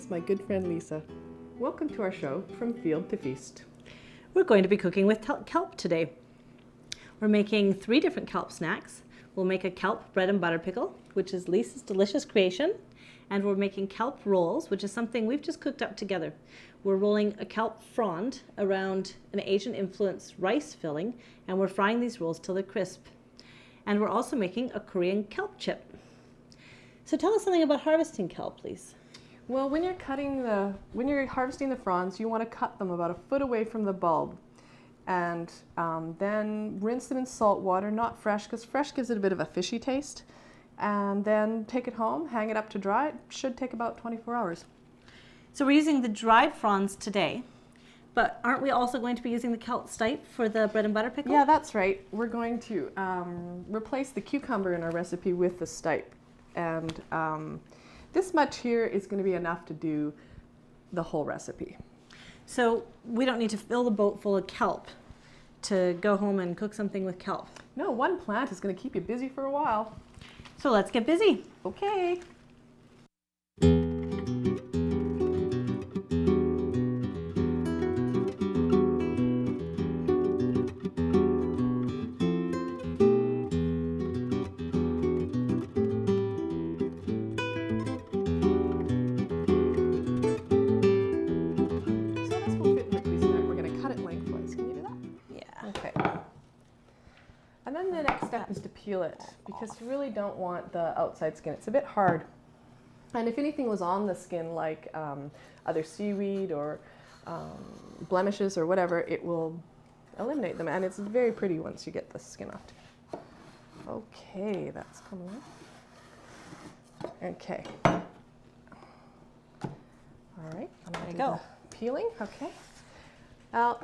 is my good friend Lisa. Welcome to our show, From Field to Feast. We're going to be cooking with kelp today. We're making 3 different kelp snacks. We'll make a kelp bread and butter pickle, which is Lisa's delicious creation. And we're making kelp rolls, which is something we've just cooked up together. We're rolling a kelp frond around an Asian-influenced rice filling, and we're frying these rolls till they're crisp. And we're also making a Korean kelp chip. So tell us something about harvesting kelp, please. Well, when you're harvesting the fronds, you want to cut them about a foot away from the bulb, and then rinse them in salt water, not fresh, because fresh gives it a bit of a fishy taste. And then take it home, hang it up to dry. It should take about 24 hours. So we're using the dried fronds today, but aren't we also going to be using the kelp stipe for the bread and butter pickle? Yeah, that's right. We're going to replace the cucumber in our recipe with the stipe. And this much here is going to be enough to do the whole recipe. So we don't need to fill the boat full of kelp to go home and cook something with kelp. No, one plant is going to keep you busy for a while. So let's get busy. Okay. And then the next step is to peel it, because you really don't want the outside skin. It's a bit hard. And if anything was on the skin, like other seaweed or blemishes or whatever, it will eliminate them. And it's very pretty once you get the skin off. Okay, that's coming off. Okay. All right, I'm going to do the peeling. Okay. Now,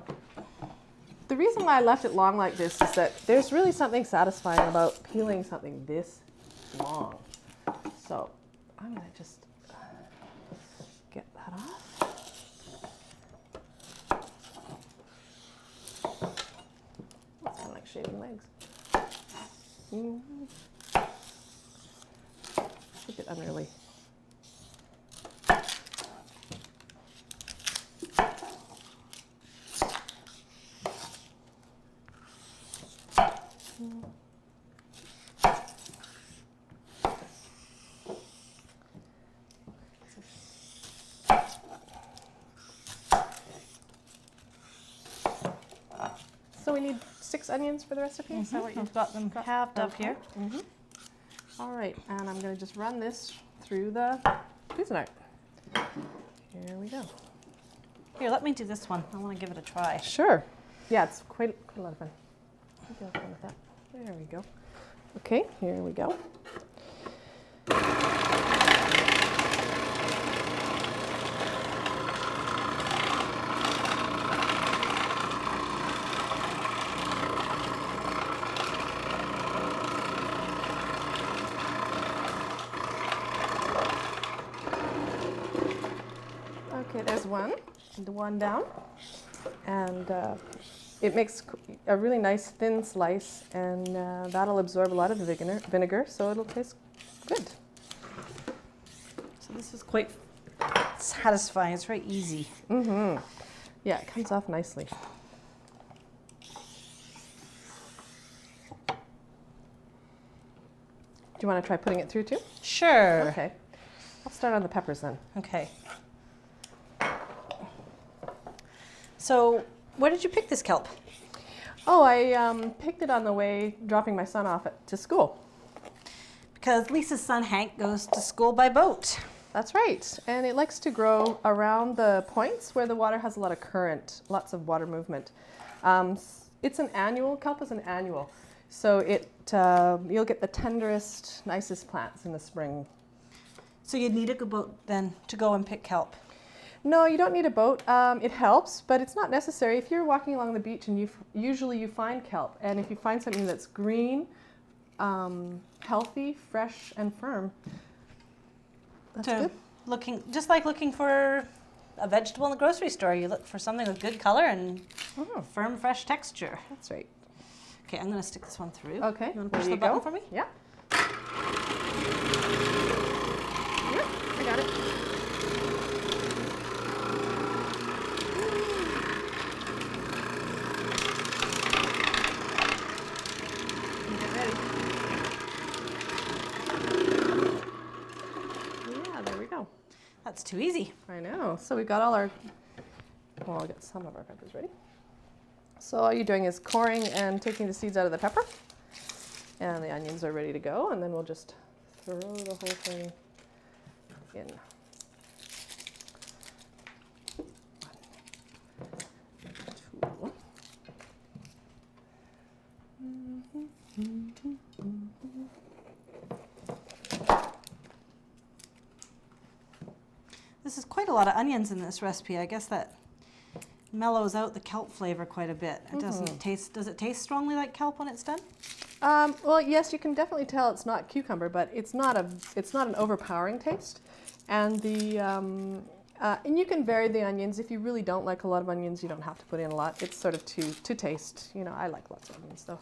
the reason why I left it long like this is that there's really something satisfying about peeling something this long. So I'm going to just get that off. That's kind of like shaving legs. It's a bit unruly. So we need 6 onions for the recipe. Is that what you've got them halved up here? All right, and I'm going to just run this through the Cuisinart. Here we go. Here, let me do this one. I want to give it a try. Sure. Yeah, it's quite a lot of fun. Maybe I'll go with that. There we go. Okay, here we go. Okay, there's one. The one down. And it makes a really nice thin slice, and that'll absorb a lot of the vinegar, so it'll taste good. So this is quite satisfying. It's very easy. Yeah, it comes off nicely. Do you want to try putting it through too? Sure. Okay. I'll start on the peppers then. Okay. So where did you pick this kelp? Oh, I picked it on the way dropping my son off to school. Because Lisa's son Hank goes to school by boat. That's right. And it likes to grow around the points where the water has a lot of current, lots of water movement. It's an annual, kelp is an annual. So you'll get the tenderest, nicest plants in the spring. So you'd need a good boat then to go and pick kelp? No, you don't need a boat. It helps, but it's not necessary. If you're walking along the beach and usually you find kelp, and if you find something that's green, healthy, fresh, and firm, that's good. Just like looking for a vegetable in the grocery store, you look for something with good color and firm, fresh texture. That's right. Okay, I'm going to stick this one through. Okay. You want to push the button for me? Yeah. Yep, I got it. That's too easy. I know. So we got all our, well, I'll get some of our peppers ready. So all you're doing is coring and taking the seeds out of the pepper. And the onions are ready to go. And then we'll just throw the whole thing in. This is quite a lot of onions in this recipe. I guess that mellows out the kelp flavor quite a bit. It doesn't taste, does it taste strongly like kelp when it's done? Well, yes, you can definitely tell it's not cucumber, but it's not an overpowering taste. And and you can vary the onions. If you really don't like a lot of onions, you don't have to put in a lot. It's sort of to taste. You know, I like lots of onions though.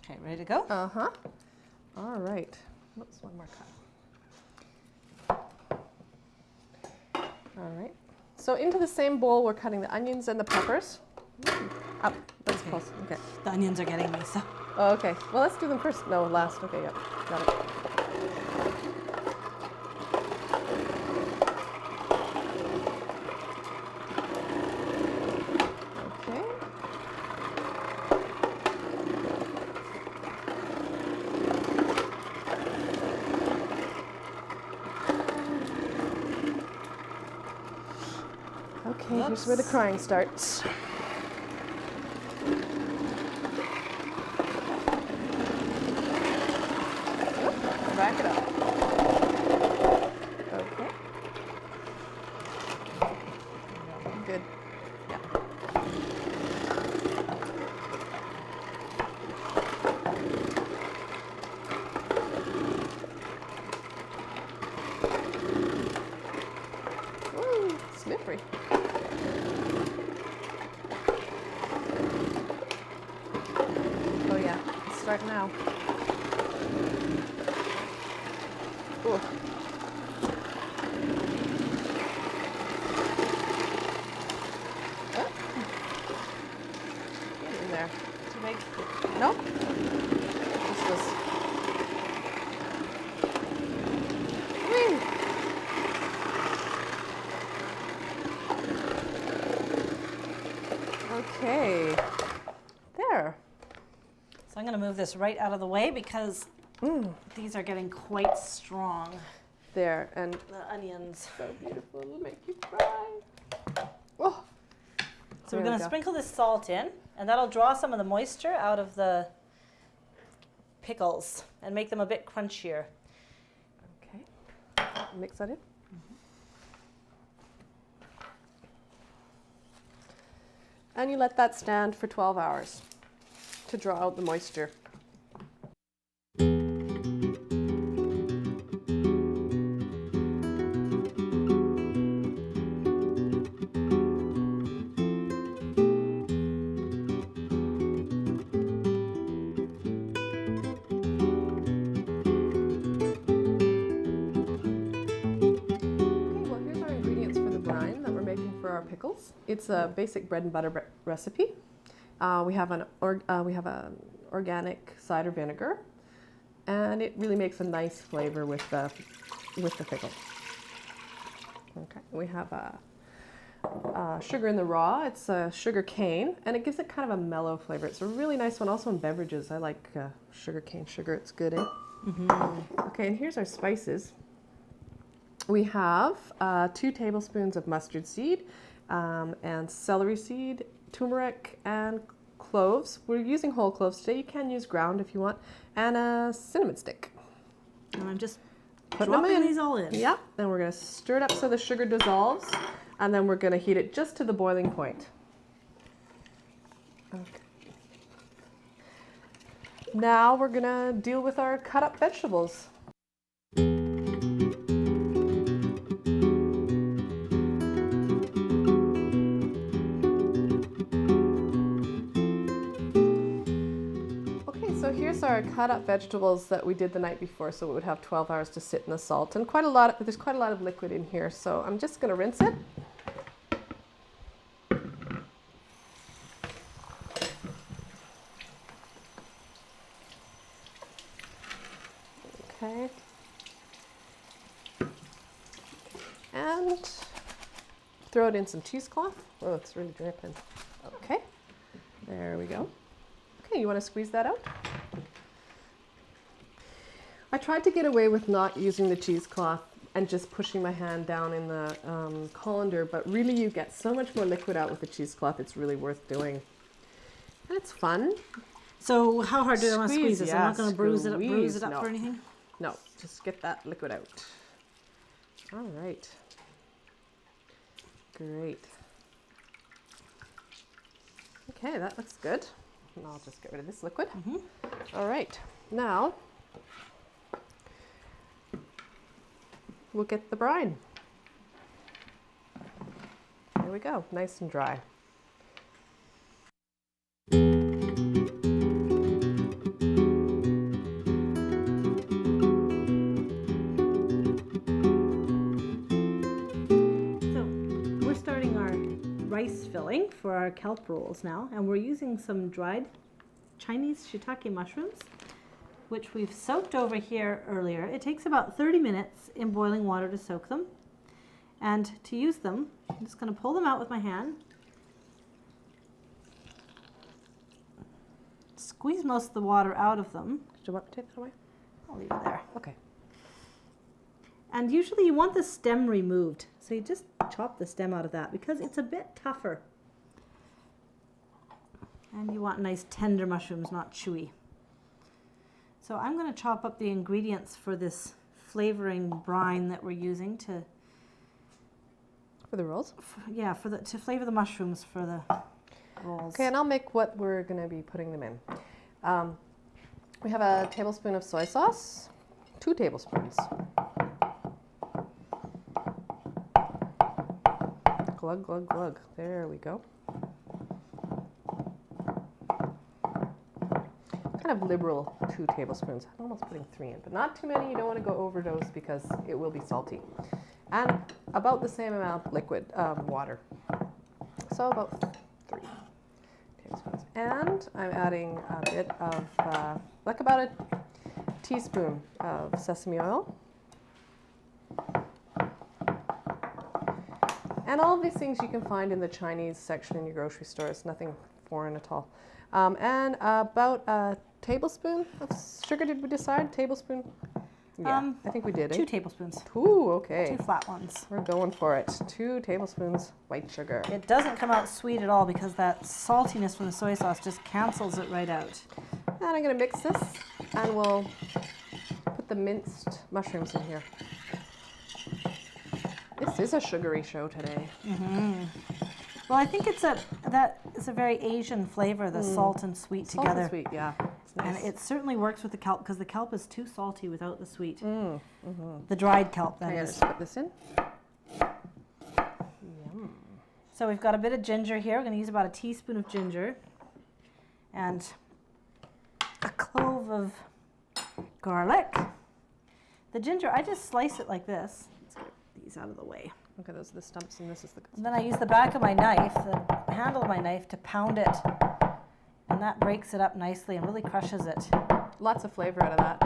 Okay, ready to go? Uh-huh. All right. Whoops, one more cut. All right. So into the same bowl, we're cutting the onions and the peppers. Up. That's close. Okay. The onions are getting me, so. Oh, okay. Well, let's do them first. No, last. Okay, yeah. Got it. Okay. Okay, here's where the crying starts. Back it up. Okay. Good. Yeah. Woo, slippery. Oh yeah, let's start now. Ooh. Oh. Get in there. Too big? No? This was. Whee! Okay. There. So I'm going to move this right out of the way because these are getting quite strong. There. And The onions. so beautiful. It'll make you cry. Oh. So we're going to sprinkle this salt in, and that'll draw some of the moisture out of the pickles and make them a bit crunchier. Okay. Mix that in. And you let that stand for 12 hours to draw out the moisture. Pickles. It's a basic bread and butter recipe. We have an organic cider vinegar, and it really makes a nice flavor with the pickle. Okay, we have sugar in the raw. It's sugar cane, and it gives it kind of a mellow flavor. It's a really nice one. Also in beverages, I like sugar cane sugar. It's good, eh? Okay, and here's our spices. We have 2 tablespoons of mustard seed, and celery seed, turmeric, and cloves. We're using whole cloves today. You can use ground if you want, and a cinnamon stick. And I'm just Putting dropping these all in. Yep. Then we're going to stir it up so the sugar dissolves, and then we're going to heat it just to the boiling point. Okay. Now we're going to deal with our cut up vegetables. So here's our cut up vegetables that we did the night before, so it would have 12 hours to sit in the salt, and there's quite a lot of liquid in here, so I'm just going to rinse it. Okay. And throw it in some cheesecloth. Oh, it's really dripping. Okay, there we go. Okay, you want to squeeze that out? I tried to get away with not using the cheesecloth and just pushing my hand down in the colander, but really you get so much more liquid out with the cheesecloth, it's really worth doing. And it's fun. So how hard do I want to squeeze this? Yeah, I'm not going to bruise it up no. or anything? No, just get that liquid out. All right. Great. Okay, that looks good. And I'll just get rid of this liquid. All right, now we'll get the brine. There we go, nice and dry. Rice filling for our kelp rolls now, and we're using some dried Chinese shiitake mushrooms, which we've soaked over here earlier. It takes about 30 minutes in boiling water to soak them, and to use them, I'm just going to pull them out with my hand, squeeze most of the water out of them. Do you want to take that away? I'll leave it there. Okay. And usually you want the stem removed, so you just chop the stem out of that because it's a bit tougher. And you want nice tender mushrooms, not chewy. So I'm going to chop up the ingredients for this flavoring brine that we're using to... For the rolls? To flavor the mushrooms for the rolls. Okay, and I'll make what we're going to be putting them in. We have a tablespoon of soy sauce, 2 tablespoons. Glug, glug, glug. There we go. Kind of liberal 2 tablespoons. I'm almost putting 3 in, but not too many. You don't want to go overdose because it will be salty. And about the same amount of liquid water. So about 3 tablespoons. And I'm adding a bit of, like about a teaspoon of sesame oil. And all of these things you can find in the Chinese section in your grocery store. It's nothing foreign at all. And about a tablespoon of sugar, did we decide? Tablespoon? Yeah, I think we did. 2 tablespoons. 2, okay. 2 flat ones. We're going for it. 2 tablespoons white sugar. It doesn't come out sweet at all because that saltiness from the soy sauce just cancels it right out. And I'm going to mix this, and we'll put the minced mushrooms in here. This is a sugary show today. Well, I think it's a very Asian flavor, the salt and sweet together. Salt and sweet, yeah. It's nice. And it certainly works with the kelp because the kelp is too salty without the sweet. The dried kelp, that is. Just put this in. Yum. So we've got a bit of ginger here. We're going to use about a teaspoon of ginger and a clove of garlic. The ginger, I just slice it like this. Let's get these out of the way. Okay, those are the stumps, and this is the good And then I use the back of my knife, the handle of my knife, to pound it. And that breaks it up nicely and really crushes it. Lots of flavor out of that.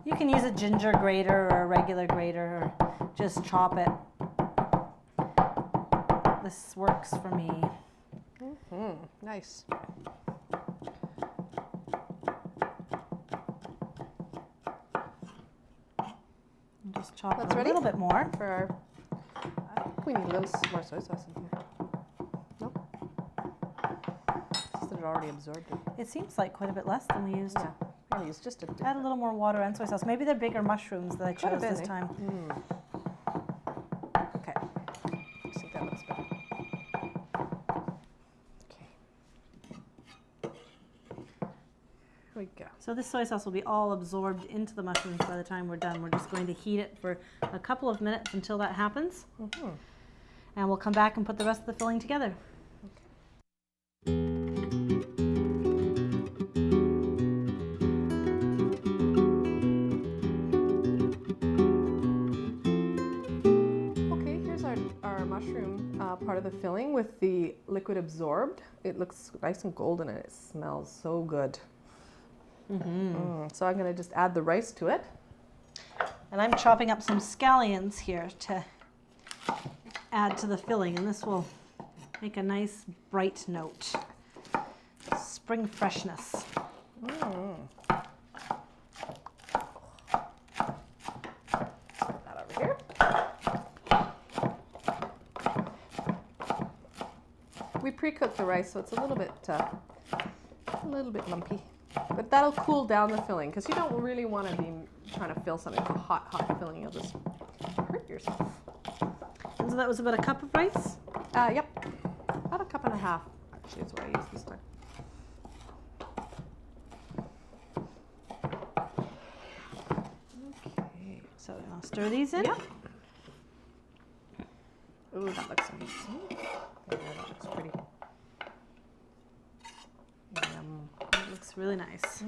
You can use a ginger grater or a regular grater or just chop it. This works for me. Nice. Just chop That's it a ready? little bit more. For our, I think we need a little more soy sauce in here. No? It's just that it already absorbed it. It seems like quite a bit less than we used. Yeah. We're gonna use just a Add a little more water and soy sauce. Maybe they're bigger mushrooms that I Quite a chose bit, this eh? time. Okay. I think that looks better. Okay. Here we go. So this soy sauce will be all absorbed into the mushrooms by the time we're done. We're just going to heat it for a couple of minutes until that happens. And we'll come back and put the rest of the filling together. part of the filling with the liquid absorbed. It looks nice and golden and it smells so good. So I'm going to just add the rice to it. And I'm chopping up some scallions here to add to the filling, and this will make a nice bright note. Spring freshness. Put that over here. We pre-cooked the rice, so it's a little bit lumpy. But that'll cool down the filling because you don't really want to be trying to fill something with a hot filling. You'll just hurt yourself. And so that was about a cup of rice? Yep. About a cup and a half, actually, is what I used this time. Okay. So I'll stir these in. Yep. Ooh, that looks nice. There, that looks pretty. Yum. It looks really nice.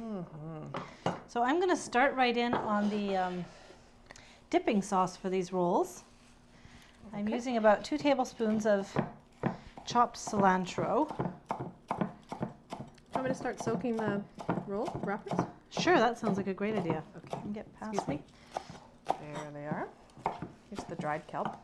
So I'm going to start right in on the dipping sauce for these rolls. I'm using about 2 tablespoons of chopped cilantro. Do you want me to start soaking the wrappers? Sure, that sounds like a great idea. Okay. You can get past Excuse me. me. There they are. Here's the dried kelp.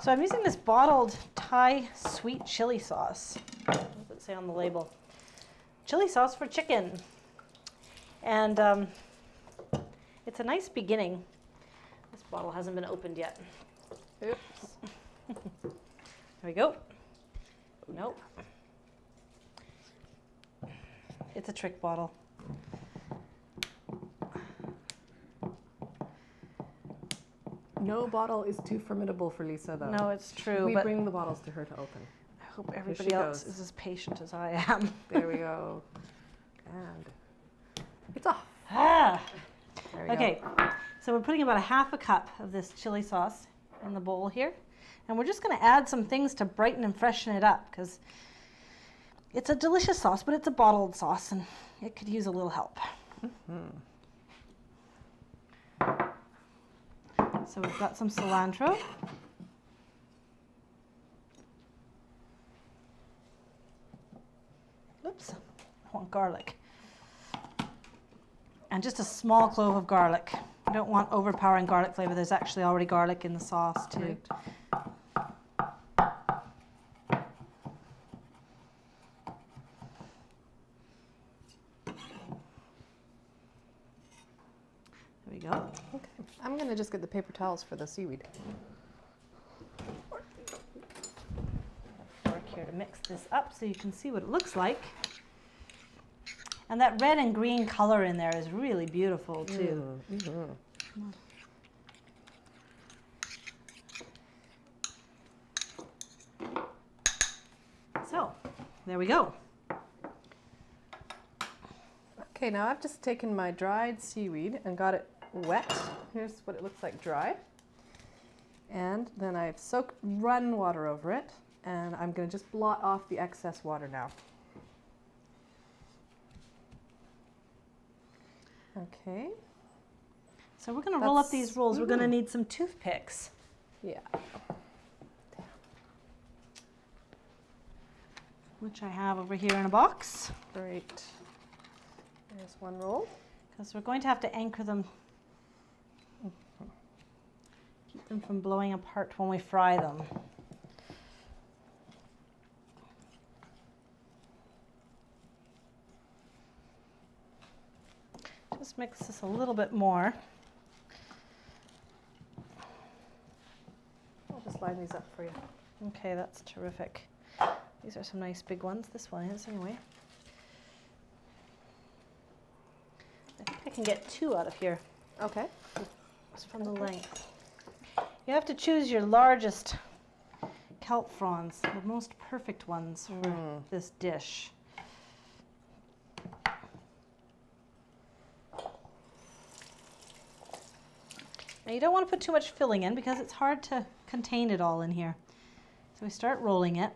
So I'm using this bottled Thai sweet chili sauce. What does it say on the label? Chili sauce for chicken. And it's a nice beginning. This bottle hasn't been opened yet. Oops. There we go. Nope. It's a trick bottle. No bottle is too formidable for Lisa, though. No, it's true. We but bring the bottles to her to open. I hope everybody she else goes. is as patient as I am. There we go. And it's off. Ah. There we Okay, go. so we're putting about a half a cup of this chili sauce in the bowl here. And we're just going to add some things to brighten and freshen it up because it's a delicious sauce, but it's a bottled sauce and it could use a little help. So we've got some cilantro. Oops, I want garlic. And just a small clove of garlic. You don't want overpowering garlic flavor. There's actually already garlic in the sauce too. Right. There we go. Okay. I'm going to just get the paper towels for the seaweed. Fork here to mix this up so you can see what it looks like. And that red and green color in there is really beautiful too. So, there we go. Okay, now I've just taken my dried seaweed and got it wet. Here's what it looks like dry. And then I've run water over it, and I'm going to just blot off the excess water now. Okay. So we're going to roll up these rolls. We're going to need some toothpicks. Yeah. Which I have over here in a box. Great. There's one roll. Because we're going to have to anchor them. Keep them from blowing apart when we fry them. Just mix this a little bit more. I'll just line these up for you. Okay, that's terrific. These are some nice big ones. This one is, anyway. I think I can get 2 out of here. Okay. Just from the length. You have to choose your largest kelp fronds, the most perfect ones for this dish. Now you don't want to put too much filling in because it's hard to contain it all in here. So we start rolling it,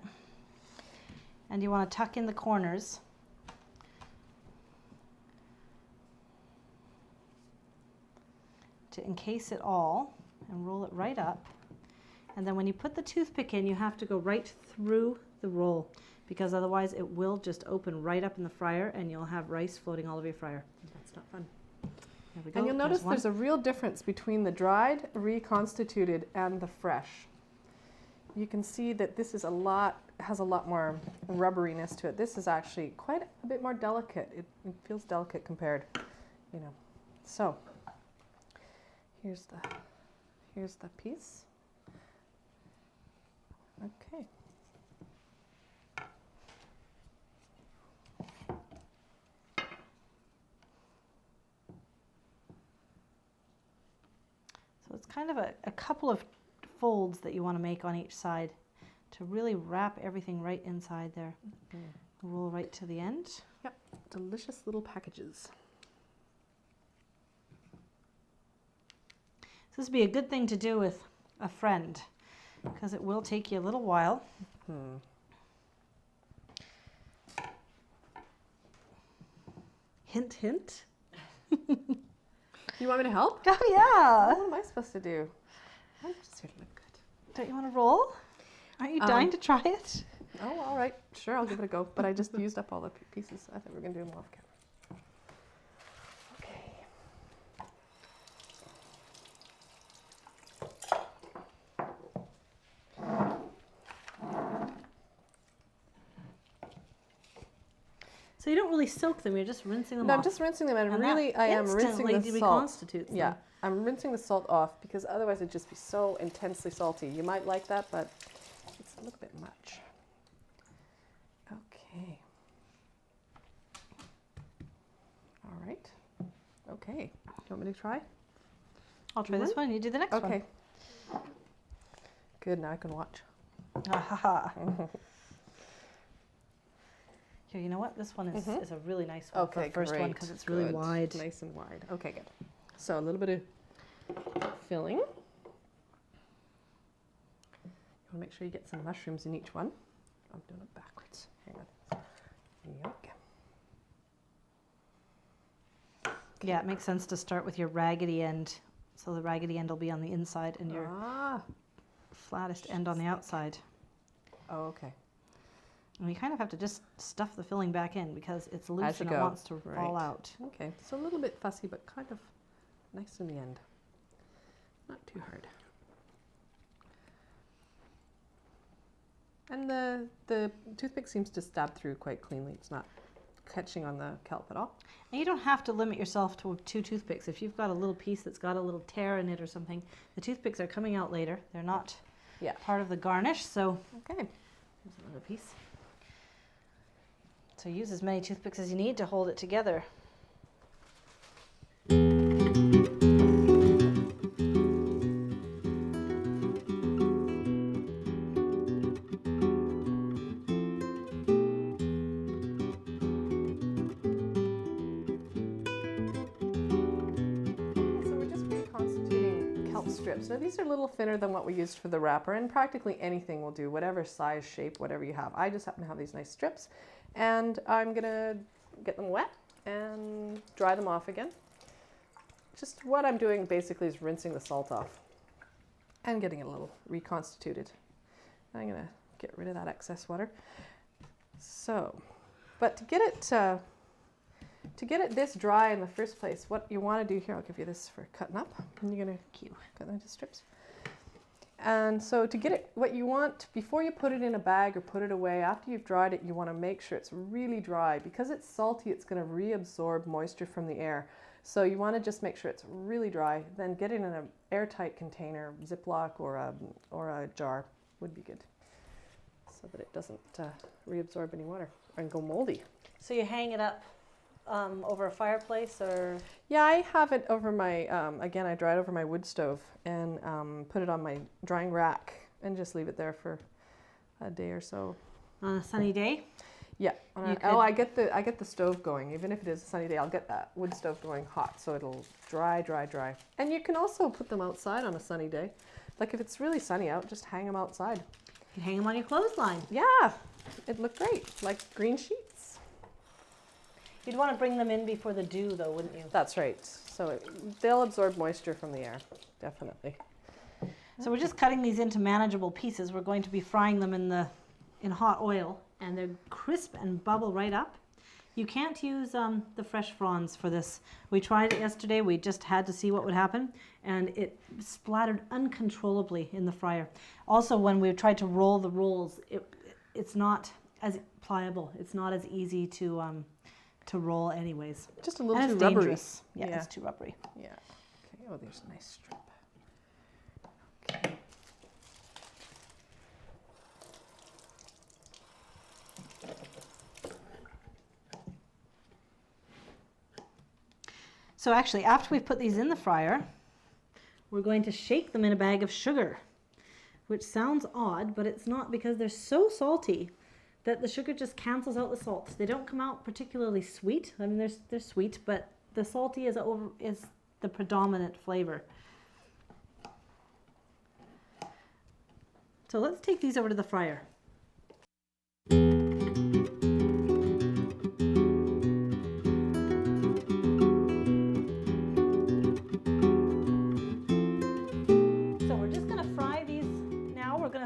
and you want to tuck in the corners. To encase it all, and roll it right up. And then when you put the toothpick in, you have to go right through the roll, because otherwise it will just open right up in the fryer and you'll have rice floating all over your fryer. That's not fun. There we go. And you'll notice one. there's a real difference between the dried, reconstituted, and the fresh. You can see that this is has a lot more rubberiness to it. This is actually quite a bit more delicate. It feels delicate compared, you know. So here's the piece. Okay. So it's kind of a couple of folds that you want to make on each side to really wrap everything right inside there. Roll right to the end. Yep, delicious little packages. So this would be a good thing to do with a friend, because it will take you a little while. Hint, hint. You want me to help? Oh, yeah. What am I supposed to do? I'm just here to look good. Don't you want to roll? Aren't you dying to try it? Oh, all right. Sure, I'll give it a go. But I just used up all the pieces. I thought we were going to do them off camera. Okay. So you don't really soak them, you're just rinsing them No, off. I'm just rinsing them, and And really that I am rinsing instantly the salt. reconstitutes them. Yeah, I'm rinsing the salt off because otherwise it'd just be so intensely salty. You might like that, but it's a little bit much. Okay. All right. Okay. Do you want me to try? I'll try this one, you do the next one. Okay. Good, now I can watch. Ah, Here, you know what? This one is a really nice one for Okay, the first one great. because it's really Good. wide. Nice and wide. Okay, good. So a little bit of filling. You want to make sure you get some mushrooms in each one. I'm doing it backwards. Hang on. Yuck. Yeah, it makes sense to start with your raggedy end. So the raggedy end will be on the inside and your flattest end on the outside. Oh, okay. And you kind of have to just stuff the filling back in because it's loose As you and it go. wants to fall Right. out. Okay, so a little bit fussy, but kind of nice in the end. Not too hard. And the toothpick seems to stab through quite cleanly. It's not catching on the kelp at all. And you don't have to limit yourself to 2 toothpicks. If you've got a little piece that's got a little tear in it or something, the toothpicks are coming out later. They're not part of the garnish, so Okay. here's another piece. So use as many toothpicks as you need to hold it together. Strips. Now these are a little thinner than what we used for the wrapper, and practically anything will do, whatever size, shape, whatever you have. I just happen to have these nice strips, and I'm gonna get them wet and dry them off again. Just what I'm doing basically is rinsing the salt off and getting it a little reconstituted. I'm gonna get rid of that excess water. So, but to get it this dry in the first place, what you want to do here, I'll give you this for cutting up. And you're going to cut them into strips. And so to get it, what you want, before you put it in a bag or put it away, after you've dried it, you want to make sure it's really dry. Because it's salty, it's going to reabsorb moisture from the air. So you want to just make sure it's really dry. Then get it in an airtight container, Ziploc or a jar would be good, so that it doesn't reabsorb any water and go moldy. So you hang it up over a fireplace, or? Yeah, I have it over my, again, I dry it over my wood stove and put it on my drying rack and just leave it there for a day or so. On a sunny day? Yeah. I get the stove going. Even if it is a sunny day, I'll get that wood stove going hot, so it'll dry. And you can also put them outside on a sunny day. Like if it's really sunny out, just hang them outside. You can hang them on your clothesline. Yeah, it'd look great, like green sheets. You'd want to bring them in before the dew, though, wouldn't you? That's right. So they'll absorb moisture from the air, definitely. So we're just cutting these into manageable pieces. We're going to be frying them in hot oil, and they're crisp and bubble right up. You can't use the fresh fronds for this. We tried it yesterday. We just had to see what would happen, and it splattered uncontrollably in the fryer. Also, when we tried to roll the rolls, it's not as pliable. It's not as easy to roll anyways. Just a little And too it's rubbery. dangerous. Yeah, it's too rubbery. Yeah. Okay. Oh, there's a nice strip. Okay. So actually, after we've put these in the fryer, we're going to shake them in a bag of sugar, which sounds odd, but it's not, because they're so salty that the sugar just cancels out the salt. They don't come out particularly sweet. I mean, they're sweet, but the salty is the predominant flavor. So let's take these over to the fryer.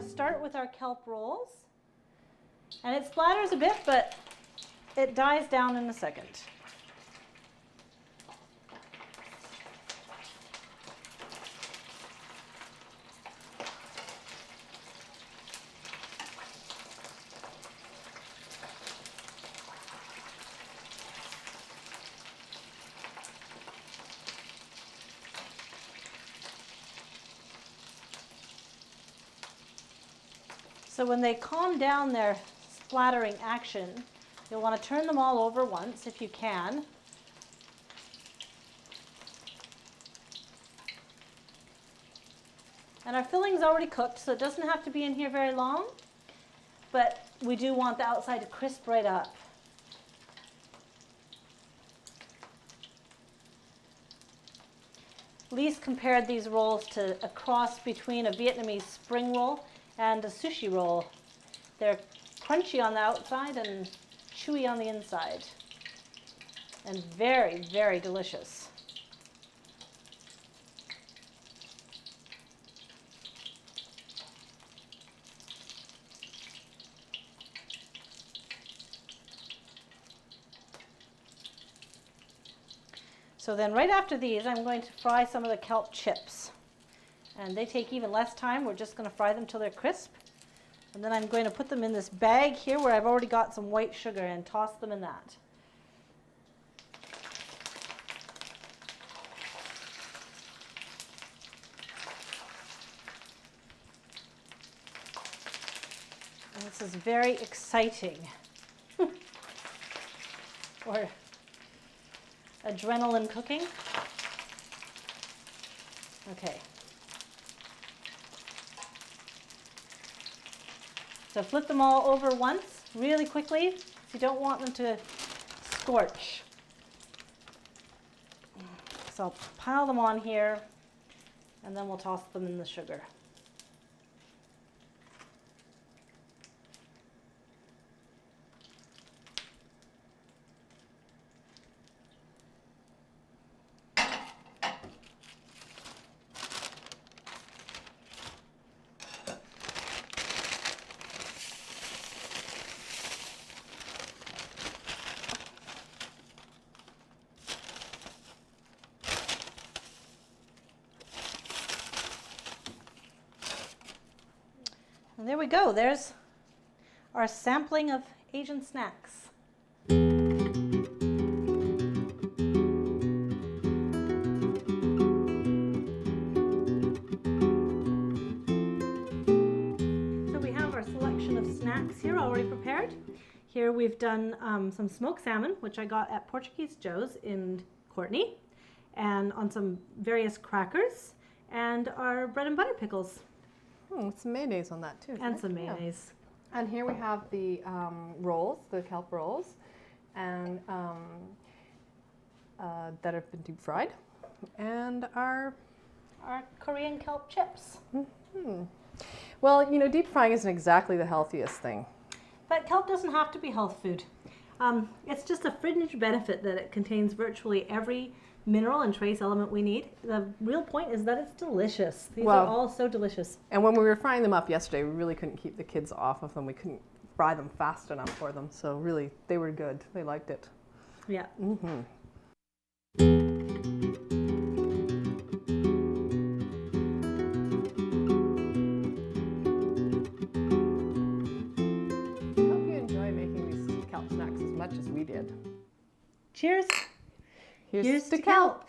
Start with our kelp rolls, and it splatters a bit, but it dies down in a second. So when they calm down their splattering action, you'll want to turn them all over once if you can. And our filling's already cooked, so it doesn't have to be in here very long, but we do want the outside to crisp right up. Lise compared these rolls to a cross between a Vietnamese spring roll and a sushi roll. They're crunchy on the outside and chewy on the inside, and very, very delicious. So then right after these, I'm going to fry some of the kelp chips. And they take even less time. We're just going to fry them till they're crisp. And then I'm going to put them in this bag here where I've already got some white sugar, and toss them in that. And this is very exciting. Or adrenaline cooking. Okay. So flip them all over once, really quickly, because you don't want them to scorch. So I'll pile them on here, and then we'll toss them in the sugar. And there we go. There's our sampling of Asian snacks. So we have our selection of snacks here already prepared. Here we've done some smoked salmon, which I got at Portuguese Joe's in Courtney, and on some various crackers, and our bread and butter pickles. With some mayonnaise on that too. And some mayonnaise. Yeah. And here we have the rolls, the kelp rolls, and that have been deep fried, and our Korean kelp chips. Mm-hmm. Well, you know, deep frying isn't exactly the healthiest thing. But kelp doesn't have to be health food. It's just a fringe benefit that it contains virtually every mineral and trace element we need. The real point is that it's delicious. These Well, are all so delicious. And when we were frying them up yesterday, we really couldn't keep the kids off of them. We couldn't fry them fast enough for them. So really, they were good. They liked it. Yeah. Mm-hmm. Hope you enjoy making these kelp snacks as much as we did. Cheers. Here's to kelp!